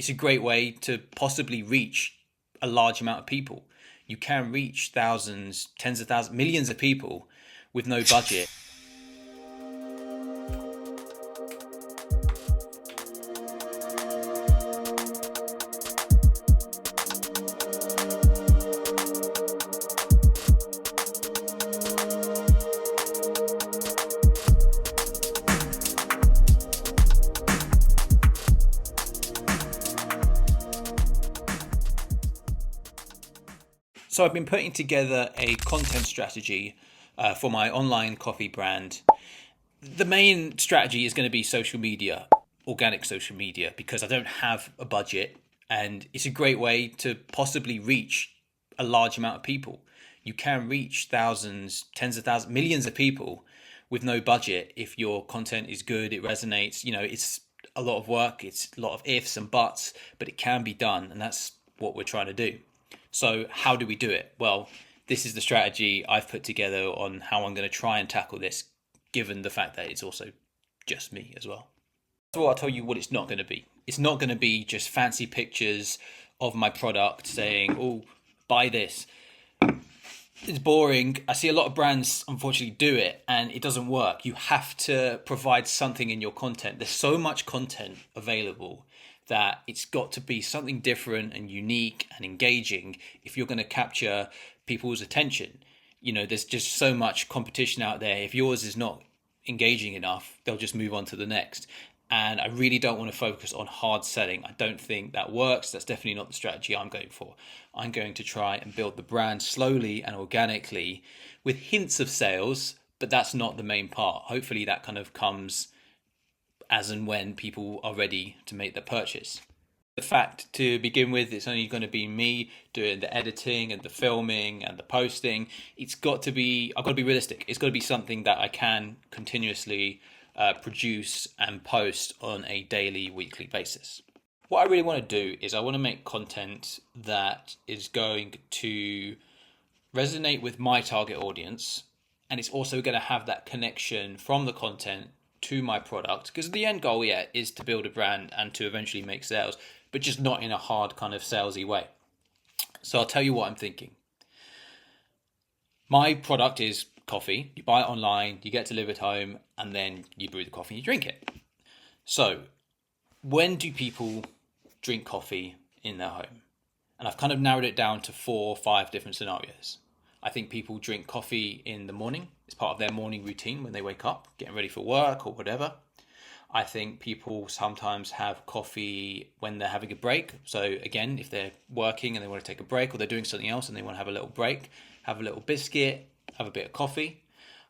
It's a great way to possibly reach a large amount of people. You can reach thousands, tens of thousands, millions of people with no budget. So I've been putting together a content strategy for my online coffee brand. The main strategy is going to be social media, organic social media, because I don't have a budget and it's a great way to possibly reach a large amount of people. You can reach thousands, tens of thousands, millions of people with no budget if your content is good, it resonates. It's a lot of work, it's a lot of ifs and buts, but it can be done, and that's what we're trying to do. So how do we do it? Well, this is the strategy I've put together on how I'm going to try and tackle this, given the fact that it's also just me as well. So I'll tell you what it's not going to be. It's not going to be just fancy pictures of my product saying, oh, buy this. It's boring. I see a lot of brands unfortunately do it and it doesn't work. You have to provide something in your content. There's so much content available that it's got to be something different and unique and engaging if you're going to capture people's attention. There's just so much competition out there. If yours is not engaging enough, they'll just move on to the next. And I really don't want to focus on hard selling. I don't think that works. That's definitely not the strategy I'm going for. I'm going to try and build the brand slowly and organically with hints of sales, but that's not the main part. Hopefully that kind of comes as and when people are ready to make the purchase. The fact to begin with, it's only going to be me doing the editing and the filming and the posting. I've got to be realistic. It's got to be something that I can continuously produce and post on a daily, weekly basis. What I really want to do is I want to make content that is going to resonate with my target audience, and it's also going to have that connection from the content to my product, because the end goal is to build a brand and to eventually make sales, but just not in a hard kind of salesy way. So I'll tell you what I'm thinking. My product is coffee. You buy it online, you get delivered home, and then you brew the coffee and you drink it. So when do people drink coffee in their home? And I've kind of narrowed it down to 4 or 5 different scenarios. I think people drink coffee in the morning. It's part of their morning routine when they wake up, getting ready for work or whatever. I think people sometimes have coffee when they're having a break. So again, if they're working and they want to take a break, or they're doing something else and they want to have a little break, have a little biscuit, have a bit of coffee.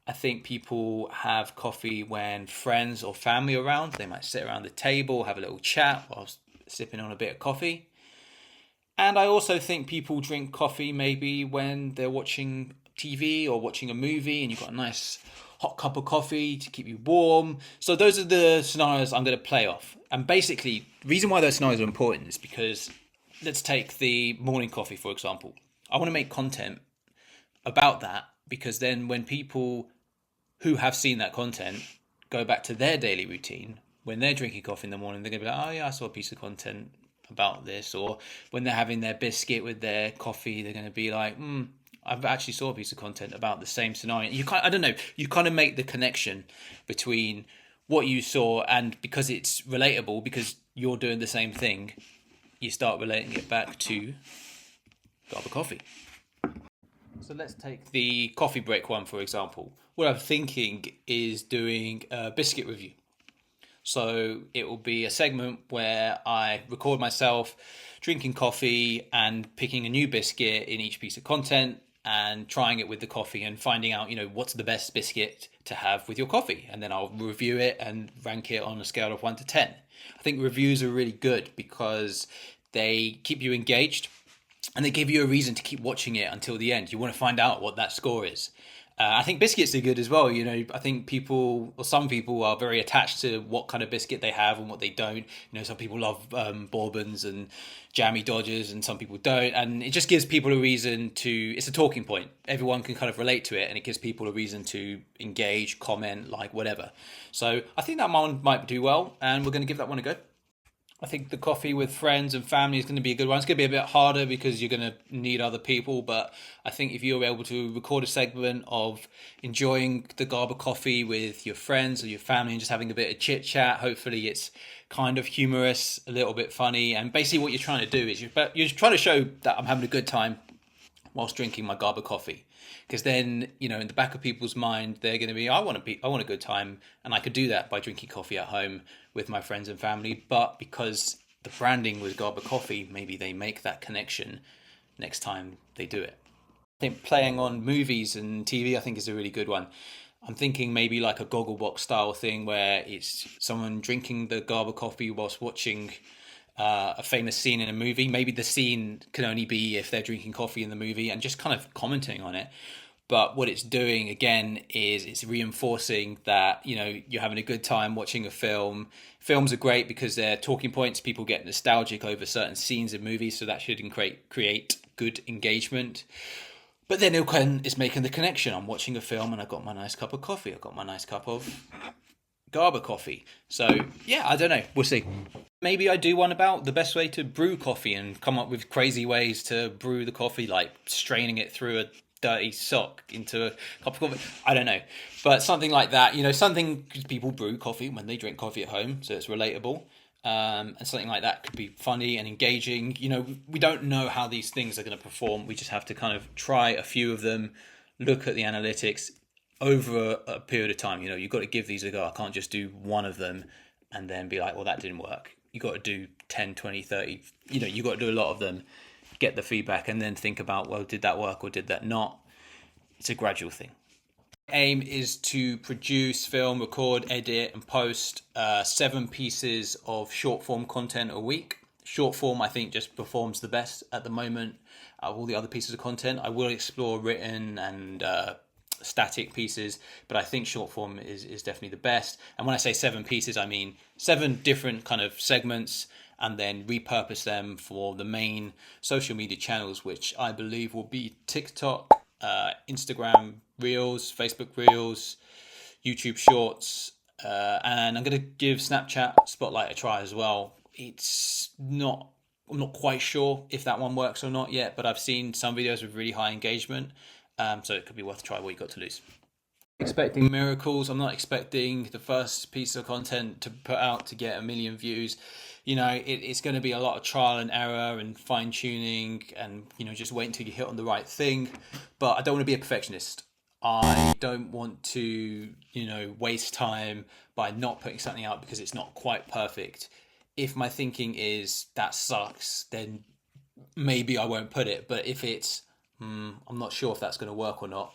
I think people have coffee when friends or family are around. They might sit around the table, have a little chat whilst sipping on a bit of coffee. And I also think people drink coffee maybe when they're watching TV or watching a movie and you've got a nice hot cup of coffee to keep you warm. So those are the scenarios I'm going to play off. And basically, the reason why those scenarios are important is because, let's take the morning coffee, for example. I want to make content about that, because then when people who have seen that content go back to their daily routine, when they're drinking coffee in the morning, they're going to be like, oh yeah, I saw a piece of content about this. Or when they're having their biscuit with their coffee, they're going to be like, I've actually saw a piece of content about the same scenario. You kind of make the connection between what you saw, and because it's relatable, because you're doing the same thing, you start relating it back to Garber Coffee. So let's take the coffee break one, for example. What I'm thinking is doing a biscuit review. So it will be a segment where I record myself drinking coffee and picking a new biscuit in each piece of content and trying it with the coffee and finding out, what's the best biscuit to have with your coffee. And then I'll review it and rank it on a scale of 1 to 10. I think reviews are really good because they keep you engaged and they give you a reason to keep watching it until the end. You want to find out what that score is. I think biscuits are good as well. I think some people are very attached to what kind of biscuit they have and what they don't. Some people love bourbons and jammy Dodgers, and some people don't. And it just gives people a reason it's a talking point. Everyone can kind of relate to it, and it gives people a reason to engage, comment, like whatever. So I think that one might do well, and we're going to give that one a go. I think the coffee with friends and family is going to be a good one. It's going to be a bit harder because you're going to need other people, but I think if you're able to record a segment of enjoying the Garber coffee with your friends or your family and just having a bit of chit chat, hopefully it's kind of humorous, a little bit funny, and basically what you're trying to do is you're trying to show that I'm having a good time whilst drinking my Garber coffee. Because then, in the back of people's mind, they're going to be, I want a good time, and I could do that by drinking coffee at home with my friends and family. But because the branding with Garber Coffee, maybe they make that connection next time they do it. I think playing on movies and TV, I think is a really good one. I'm thinking maybe like a Gogglebox style thing where it's someone drinking the Garber coffee whilst watching a famous scene in a movie. Maybe the scene can only be if they're drinking coffee in the movie and just kind of commenting on it. But what it's doing again is it's reinforcing that you're having a good time watching a film. Films are great because they're talking points. People get nostalgic over certain scenes in movies, so that should create good engagement. But then it's making the connection. I'm watching a film and I've got my nice cup of coffee. I've got my nice cup of Garber coffee. So yeah, I don't know. We'll see. Maybe I do one about the best way to brew coffee and come up with crazy ways to brew the coffee, like straining it through a dirty sock into a cup of coffee. I don't know. But something like that, something, because people brew coffee when they drink coffee at home, so it's relatable. And something like that could be funny and engaging. We don't know how these things are going to perform. We just have to kind of try a few of them, look at the analytics over a period of time. You've got to give these a go. I can't just do one of them and then be like, well, that didn't work. You've got to do 10, 20, 30. You've got to do a lot of them, get the feedback, and then think about, well, did that work or did that not? It's a gradual thing. Aim is to produce, film, record, edit, and post 7 pieces of short form content a week. Short form, I think, just performs the best at the moment of all the other pieces of content. I will explore written and static pieces, but I think short form is definitely the best. And when I say 7 pieces, I mean 7 different kind of segments, and then repurpose them for the main social media channels, which I believe will be TikTok, Instagram Reels, Facebook Reels, YouTube Shorts, and I'm going to give Snapchat Spotlight a try as well. I'm not quite sure if that one works or not yet, but I've seen some videos with really high engagement, so it could be worth a try. What you got to lose? Expecting miracles. I'm not expecting the first piece of content to put out to get 1 million views. It's going to be a lot of trial and error and fine tuning, and just wait until you hit on the right thing. But I don't want to be a perfectionist. I don't want to waste time by not putting something out because it's not quite perfect. If my thinking is that sucks, then maybe I won't put it. But if it's I'm not sure if that's going to work or not,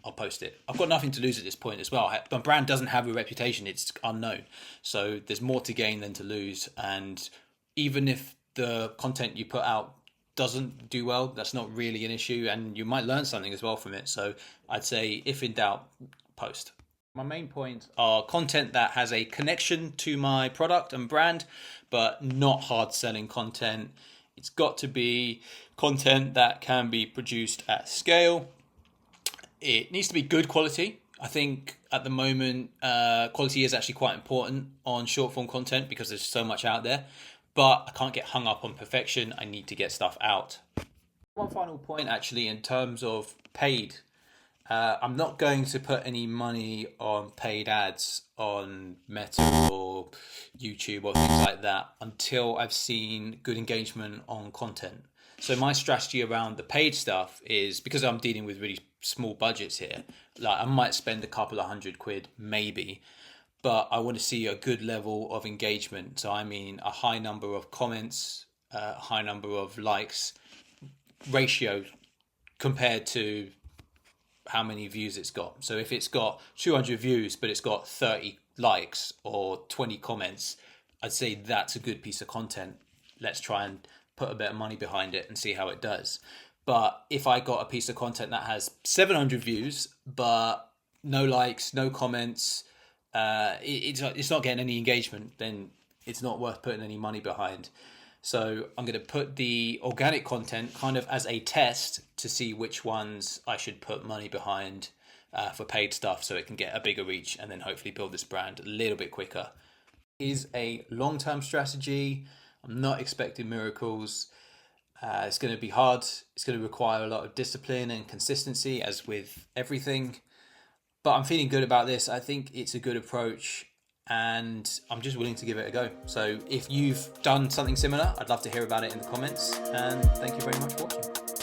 I'll post it. I've got nothing to lose at this point as well. My brand doesn't have a reputation. It's unknown. So there's more to gain than to lose. And even if the content you put out doesn't do well, that's not really an issue. And you might learn something as well from it. So I'd say if in doubt, post. My main points are content that has a connection to my product and brand, but not hard selling content. It's got to be content that can be produced at scale. It needs to be good quality. I think at the moment, quality is actually quite important on short form content because there's so much out there. But I can't get hung up on perfection. I need to get stuff out. One final point, actually, in terms of paid. I'm not going to put any money on paid ads on Meta or YouTube or things like that until I've seen good engagement on content. So my strategy around the paid stuff is, because I'm dealing with really small budgets here, like I might spend a couple of £100 maybe, but I want to see a good level of engagement. So I mean a high number of comments, a high number of likes, ratio compared to how many views it's got. So if it's got 200 views but it's got 30 likes or 20 comments, I'd say that's a good piece of content. Let's try and put a bit of money behind it and see how it does. But if I got a piece of content that has 700 views but no likes, no comments, it's not getting any engagement, then it's not worth putting any money behind. So I'm going to put the organic content kind of as a test to see which ones I should put money behind for paid stuff, so it can get a bigger reach and then hopefully build this brand a little bit quicker. is a long-term strategy. I'm not expecting miracles. It's going to be hard. It's going to require a lot of discipline and consistency, as with everything. But I'm feeling good about this. I think it's a good approach, and I'm just willing to give it a go. So if you've done something similar, I'd love to hear about it in the comments. And thank you very much for watching.